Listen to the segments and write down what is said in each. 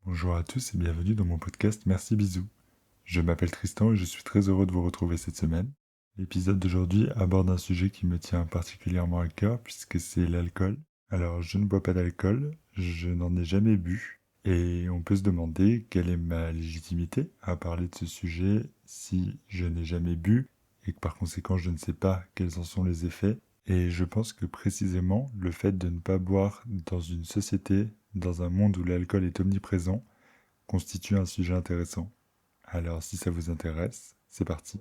Bonjour à tous et bienvenue dans mon podcast Merci Bisous. Je m'appelle Tristan et je suis très heureux de vous retrouver cette semaine. L'épisode d'aujourd'hui aborde un sujet qui me tient particulièrement à cœur puisque c'est l'alcool. Alors je ne bois pas d'alcool, je n'en ai jamais bu et on peut se demander quelle est ma légitimité à parler de ce sujet si je n'ai jamais bu et que par conséquent je ne sais pas quels en sont les effets. Et je pense que précisément le fait de ne pas boire dans une société, dans un monde où l'alcool est omniprésent, constitue un sujet intéressant. Alors si ça vous intéresse, c'est parti.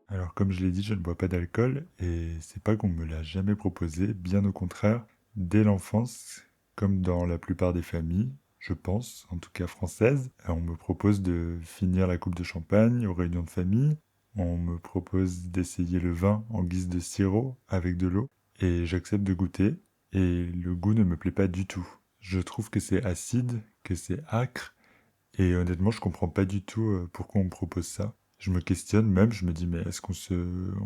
Alors comme je l'ai dit, je ne bois pas d'alcool et c'est pas qu'on me l'a jamais proposé, bien au contraire, dès l'enfance, comme dans la plupart des familles, je pense, en tout cas françaises, on me propose de finir la coupe de champagne aux réunions de famille, on me propose d'essayer le vin en guise de sirop avec de l'eau et j'accepte de goûter et le goût ne me plaît pas du tout. Je trouve que c'est acide, que c'est acre. Et honnêtement, je comprends pas du tout pourquoi on me propose ça. Je me questionne même, je me dis, mais est-ce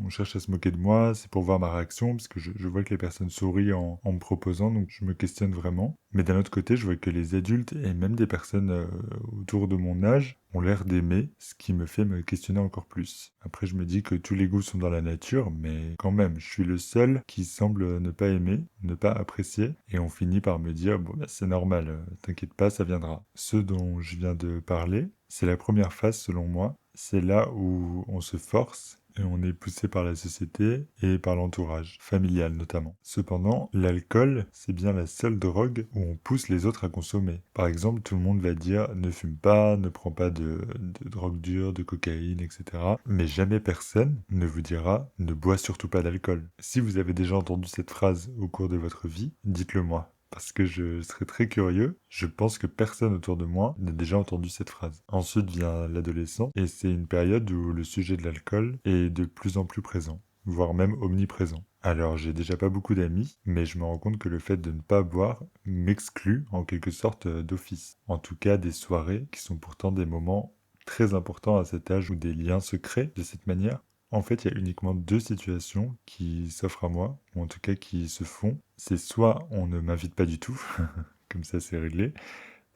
on cherche à se moquer de moi? C'est pour voir ma réaction, parce que je vois que les personnes sourient en me proposant, donc je me questionne vraiment. Mais d'un autre côté, je vois que les adultes et même des personnes autour de mon âge ont l'air d'aimer, ce qui me fait me questionner encore plus. Après, je me dis que tous les goûts sont dans la nature, mais quand même, je suis le seul qui semble ne pas aimer, ne pas apprécier, et on finit par me dire, bon, bah, c'est normal, t'inquiète pas, ça viendra. Ce dont je viens de parler, c'est la première phase selon moi, c'est là où on se force et on est poussé par la société et par l'entourage, familial notamment. Cependant, l'alcool, c'est bien la seule drogue où on pousse les autres à consommer. Par exemple, tout le monde va dire ne fume pas, ne prends pas de drogue dure, de cocaïne, etc. Mais jamais personne ne vous dira ne bois surtout pas d'alcool. Si vous avez déjà entendu cette phrase au cours de votre vie, dites-le moi parce que je serais très curieux. Je pense que personne autour de moi n'a déjà entendu cette phrase. Ensuite vient l'adolescence, et c'est une période où le sujet de l'alcool est de plus en plus présent, voire même omniprésent. Alors j'ai déjà pas beaucoup d'amis, mais je me rends compte que le fait de ne pas boire m'exclut en quelque sorte d'office. En tout cas des soirées qui sont pourtant des moments très importants à cet âge où des liens se créent de cette manière. En fait, il y a uniquement deux situations qui s'offrent à moi, ou en tout cas qui se font. C'est soit on ne m'invite pas du tout, comme ça c'est réglé,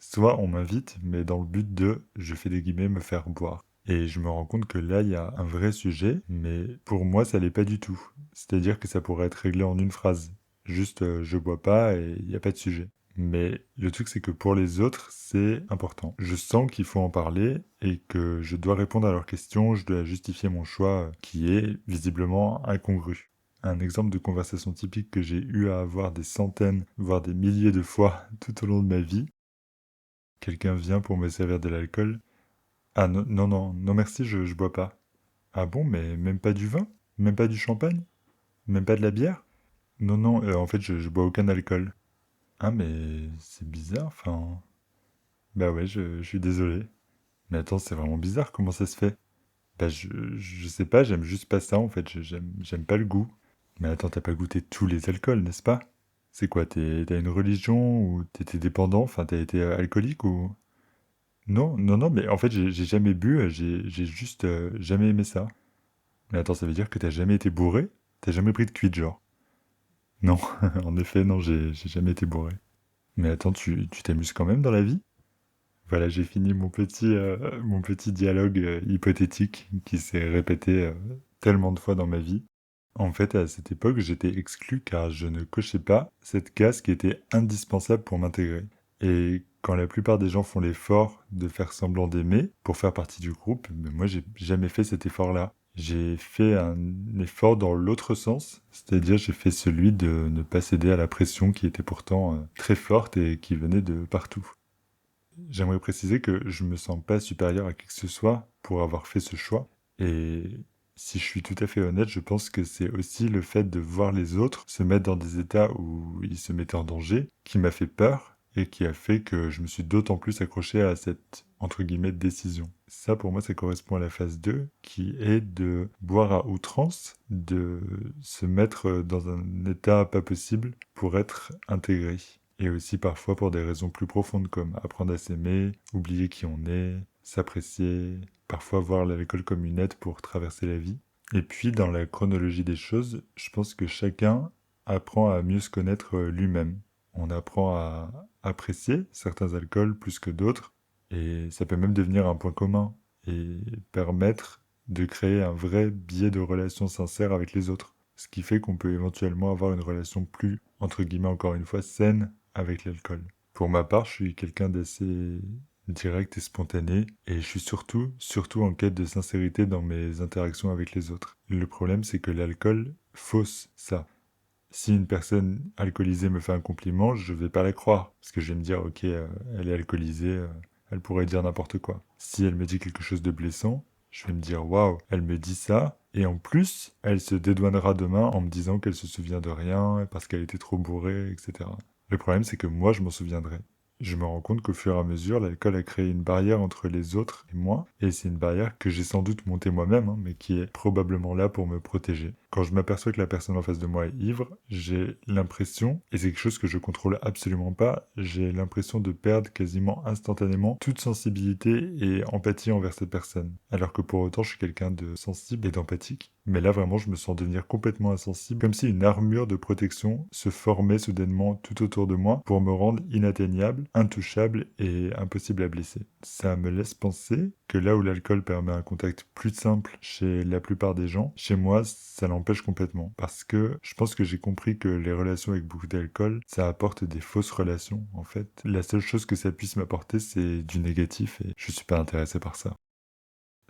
soit on m'invite, mais dans le but de, je fais des guillemets, me faire boire. Et je me rends compte que là, il y a un vrai sujet, mais pour moi, ça l'est pas du tout. C'est-à-dire que ça pourrait être réglé en une phrase. Juste, je bois pas et il n'y a pas de sujet. Mais le truc, c'est que pour les autres, c'est important. Je sens qu'il faut en parler et que je dois répondre à leurs questions, je dois justifier mon choix qui est visiblement incongru. Un exemple de conversation typique que j'ai eu à avoir des centaines, voire des milliers de fois tout au long de ma vie. Quelqu'un vient pour me servir de l'alcool. Ah non, non, non, non merci, je bois pas. Ah bon, mais même pas du vin? Même pas du champagne? Même pas de la bière? Non, non, en fait, je bois aucun alcool. Ah, mais c'est bizarre, enfin... Bah ouais, je suis désolé. Mais attends, c'est vraiment bizarre, comment ça se fait? Bah je sais pas, j'aime juste pas ça en fait, j'aime pas le goût. Mais attends, t'as pas goûté tous les alcools, n'est-ce pas? C'est quoi, t'as une religion ou t'étais dépendant, enfin t'as été alcoolique ou... Non, non, non, mais en fait j'ai jamais bu, j'ai juste jamais aimé ça. Mais attends, ça veut dire que t'as jamais été bourré? T'as jamais pris de cuite, genre? Non, en effet, non, j'ai jamais été bourré. Mais attends, tu t'amuses quand même dans la vie? Voilà, j'ai fini mon petit dialogue hypothétique qui s'est répété tellement de fois dans ma vie. En fait, à cette époque, j'étais exclu car je ne cochais pas cette case qui était indispensable pour m'intégrer. Et quand la plupart des gens font l'effort de faire semblant d'aimer pour faire partie du groupe, mais moi, j'ai jamais fait cet effort-là. J'ai fait un effort dans l'autre sens, c'est-à-dire j'ai fait celui de ne pas céder à la pression qui était pourtant très forte et qui venait de partout. J'aimerais préciser que je me sens pas supérieur à qui que ce soit pour avoir fait ce choix. Et si je suis tout à fait honnête, je pense que c'est aussi le fait de voir les autres se mettre dans des états où ils se mettaient en danger qui m'a fait peur et qui a fait que je me suis d'autant plus accroché à cette, entre guillemets, décision. Ça, pour moi, ça correspond à la phase 2, qui est de boire à outrance, de se mettre dans un état pas possible pour être intégré. Et aussi parfois pour des raisons plus profondes comme apprendre à s'aimer, oublier qui on est, s'apprécier, parfois voir l'alcool comme une aide pour traverser la vie. Et puis dans la chronologie des choses, je pense que chacun apprend à mieux se connaître lui-même. On apprend à apprécier certains alcools plus que d'autres, et ça peut même devenir un point commun et permettre de créer un vrai biais de relation sincère avec les autres. Ce qui fait qu'on peut éventuellement avoir une relation plus, entre guillemets encore une fois, saine avec l'alcool. Pour ma part, je suis quelqu'un d'assez direct et spontané, et je suis surtout en quête de sincérité dans mes interactions avec les autres. Le problème, c'est que l'alcool fausse ça. Si une personne alcoolisée me fait un compliment, je vais pas la croire, parce que je vais me dire, ok, elle est alcoolisée, elle pourrait dire n'importe quoi. Si elle me dit quelque chose de blessant, je vais me dire, waouh, elle me dit ça, et en plus, elle se dédouanera demain en me disant qu'elle se souvient de rien, parce qu'elle était trop bourrée, etc. Le problème, c'est que moi, je m'en souviendrai. Je me rends compte qu'au fur et à mesure, l'alcool a créé une barrière entre les autres et moi, et c'est une barrière que j'ai sans doute montée moi-même, hein, mais qui est probablement là pour me protéger. Quand je m'aperçois que la personne en face de moi est ivre, j'ai l'impression, et c'est quelque chose que je contrôle absolument pas, j'ai l'impression de perdre quasiment instantanément toute sensibilité et empathie envers cette personne. Alors que pour autant, je suis quelqu'un de sensible et d'empathique. Mais là, vraiment, je me sens devenir complètement insensible, comme si une armure de protection se formait soudainement tout autour de moi pour me rendre inatteignable, intouchable et impossible à blesser. Ça me laisse penser que là où l'alcool permet un contact plus simple chez la plupart des gens, chez moi, ça l'empêche complètement. Parce que je pense que j'ai compris que les relations avec beaucoup d'alcool, ça apporte des fausses relations, en fait. La seule chose que ça puisse m'apporter, c'est du négatif et je suis pas intéressé par ça.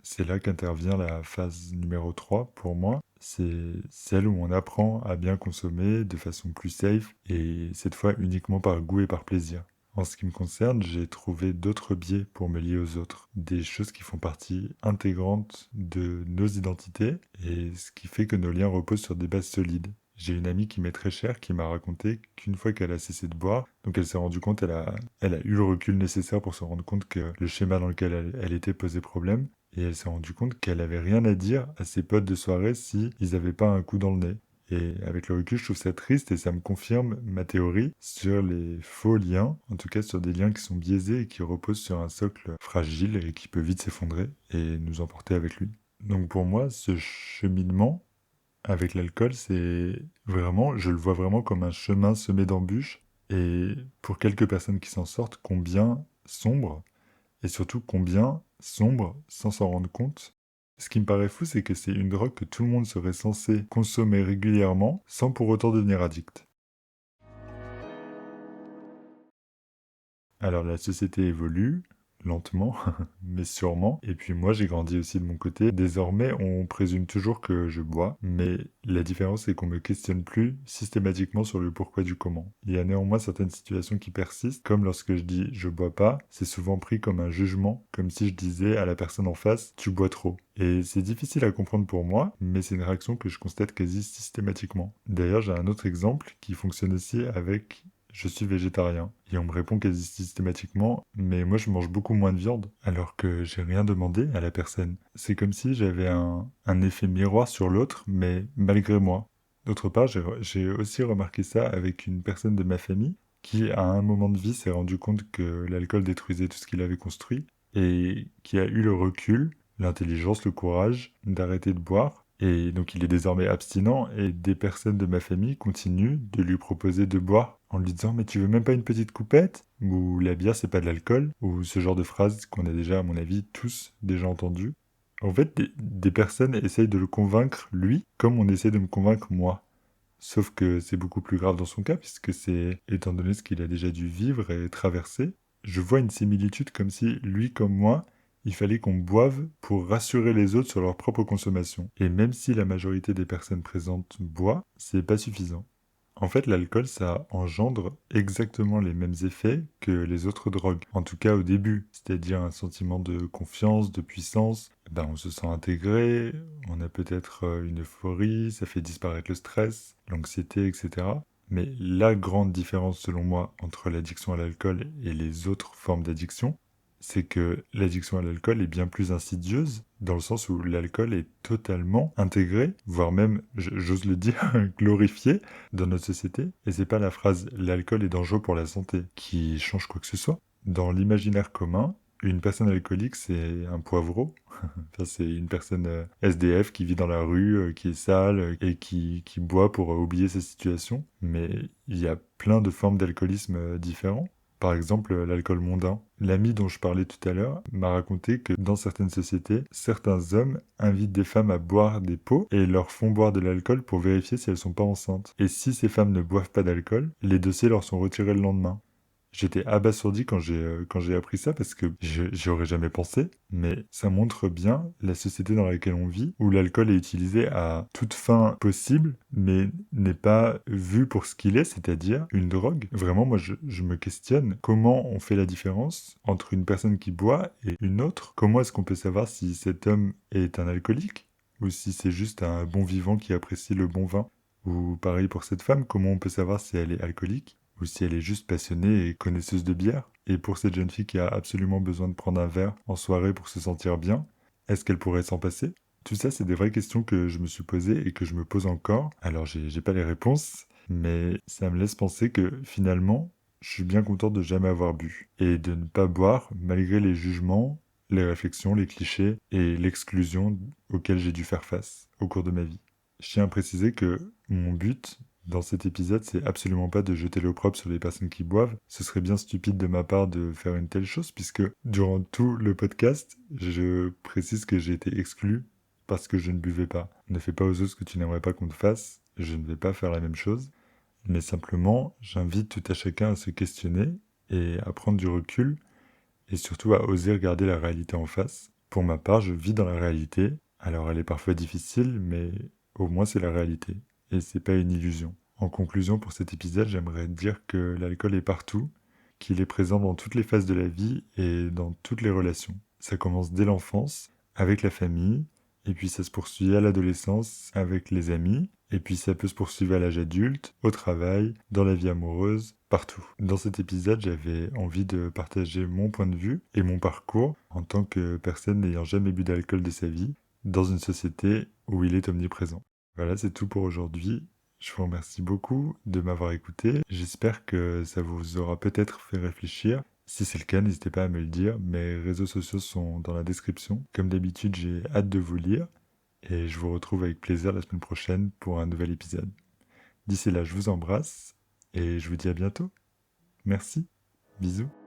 C'est là qu'intervient la phase numéro 3 pour moi. C'est celle où on apprend à bien consommer de façon plus safe et cette fois uniquement par goût et par plaisir. En ce qui me concerne, j'ai trouvé d'autres biais pour me lier aux autres, des choses qui font partie intégrante de nos identités et ce qui fait que nos liens reposent sur des bases solides. J'ai une amie qui m'est très chère qui m'a raconté qu'une fois qu'elle a cessé de boire, donc elle s'est rendue compte, elle a eu le recul nécessaire pour se rendre compte que le schéma dans lequel elle était posait problème, et elle s'est rendue compte qu'elle avait rien à dire à ses potes de soirée si ils avaient pas un coup dans le nez. Et avec le recul, je trouve ça triste et ça me confirme ma théorie sur les faux liens, en tout cas sur des liens qui sont biaisés et qui reposent sur un socle fragile et qui peut vite s'effondrer et nous emporter avec lui. Donc pour moi, ce cheminement avec l'alcool, c'est vraiment, je le vois vraiment comme un chemin semé d'embûches et pour quelques personnes qui s'en sortent, combien sombre et surtout combien sombre sans s'en rendre compte. Ce qui me paraît fou, c'est que c'est une drogue que tout le monde serait censé consommer régulièrement sans pour autant devenir addict. Alors la société évolue, lentement, mais sûrement. Et puis moi, j'ai grandi aussi de mon côté. Désormais, on présume toujours que je bois, mais la différence c'est qu'on me questionne plus systématiquement sur le pourquoi du comment. Il y a néanmoins certaines situations qui persistent, comme lorsque je dis je bois pas, c'est souvent pris comme un jugement, comme si je disais à la personne en face tu bois trop. Et c'est difficile à comprendre pour moi, mais c'est une réaction que je constate quasi systématiquement. D'ailleurs, j'ai un autre exemple qui fonctionne aussi avec je suis végétarien. Et on me répond quasi systématiquement, mais moi je mange beaucoup moins de viande, alors que j'ai rien demandé à la personne. C'est comme si j'avais un effet miroir sur l'autre, mais malgré moi. D'autre part, j'ai aussi remarqué ça avec une personne de ma famille qui, à un moment de vie, s'est rendu compte que l'alcool détruisait tout ce qu'il avait construit et qui a eu le recul, l'intelligence, le courage d'arrêter de boire. Et donc il est désormais abstinent et des personnes de ma famille continuent de lui proposer de boire en lui disant mais tu veux même pas une petite coupette ou la bière c'est pas de l'alcool ou ce genre de phrases qu'on a déjà à mon avis tous déjà entendues. En fait des personnes essayent de le convaincre lui comme on essaie de me convaincre moi. Sauf que c'est beaucoup plus grave dans son cas puisque c'est étant donné ce qu'il a déjà dû vivre et traverser, je vois une similitude comme si lui comme moi il fallait qu'on boive pour rassurer les autres sur leur propre consommation. Et même si la majorité des personnes présentes boit, c'est pas suffisant. En fait, l'alcool, ça engendre exactement les mêmes effets que les autres drogues. En tout cas au début, c'est-à-dire un sentiment de confiance, de puissance. Ben, on se sent intégré, on a peut-être une euphorie, ça fait disparaître le stress, l'anxiété, etc. Mais la grande différence selon moi entre l'addiction à l'alcool et les autres formes d'addiction, c'est que l'addiction à l'alcool est bien plus insidieuse, dans le sens où l'alcool est totalement intégré, voire même, j'ose le dire, glorifié dans notre société. Et c'est pas la phrase «l'alcool est dangereux pour la santé» qui change quoi que ce soit. Dans l'imaginaire commun, Une personne alcoolique, c'est un poivreau. Enfin, c'est une personne SDF qui vit dans la rue, qui est sale et qui boit pour oublier sa situation. Mais il y a plein de formes d'alcoolisme différents. Par exemple, l'alcool mondain. L'ami dont je parlais tout à l'heure m'a raconté que dans certaines sociétés, certains hommes invitent des femmes à boire des pots et leur font boire de l'alcool pour vérifier si elles sont pas enceintes. Et si ces femmes ne boivent pas d'alcool, les dossiers leur sont retirés le lendemain. J'étais abasourdi quand j'ai appris ça parce que j'y aurais jamais pensé, mais ça montre bien la société dans laquelle on vit, où l'alcool est utilisé à toute fin possible, mais n'est pas vu pour ce qu'il est, c'est-à-dire une drogue. Vraiment, moi, je me questionne comment on fait la différence entre une personne qui boit et une autre. Comment est-ce qu'on peut savoir si cet homme est un alcoolique ou si c'est juste un bon vivant qui apprécie le bon vin? Ou pareil pour cette femme, comment on peut savoir si elle est alcoolique ou si elle est juste passionnée et connaisseuse de bière? Et pour cette jeune fille qui a absolument besoin de prendre un verre en soirée pour se sentir bien, est-ce qu'elle pourrait s'en passer? Tout ça, c'est des vraies questions que je me suis posées et que je me pose encore. Alors, j'ai pas les réponses, mais ça me laisse penser que finalement, je suis bien content de jamais avoir bu et de ne pas boire malgré les jugements, les réflexions, les clichés et l'exclusion auxquels j'ai dû faire face au cours de ma vie. Je tiens à préciser que mon but dans cet épisode, c'est absolument pas de jeter l'opprobre sur les personnes qui boivent. Ce serait bien stupide de ma part de faire une telle chose, puisque durant tout le podcast, je précise que j'ai été exclu parce que je ne buvais pas. Ne fais pas aux autres ce que tu n'aimerais pas qu'on te fasse. Je ne vais pas faire la même chose. Mais simplement, j'invite tout à chacun à se questionner et à prendre du recul et surtout à oser regarder la réalité en face. Pour ma part, je vis dans la réalité. Alors elle est parfois difficile, mais au moins c'est la réalité. Et c'est pas une illusion. En conclusion pour cet épisode, j'aimerais dire que l'alcool est partout, qu'il est présent dans toutes les phases de la vie et dans toutes les relations. Ça commence dès l'enfance, avec la famille, et puis ça se poursuit à l'adolescence avec les amis, et puis ça peut se poursuivre à l'âge adulte, au travail, dans la vie amoureuse, partout. Dans cet épisode, j'avais envie de partager mon point de vue et mon parcours en tant que personne n'ayant jamais bu d'alcool de sa vie, dans une société où il est omniprésent. Voilà, c'est tout pour aujourd'hui. Je vous remercie beaucoup de m'avoir écouté. J'espère que ça vous aura peut-être fait réfléchir. Si c'est le cas, n'hésitez pas à me le dire. Mes réseaux sociaux sont dans la description. Comme d'habitude, j'ai hâte de vous lire. Et je vous retrouve avec plaisir la semaine prochaine pour un nouvel épisode. D'ici là, je vous embrasse et je vous dis à bientôt. Merci. Bisous.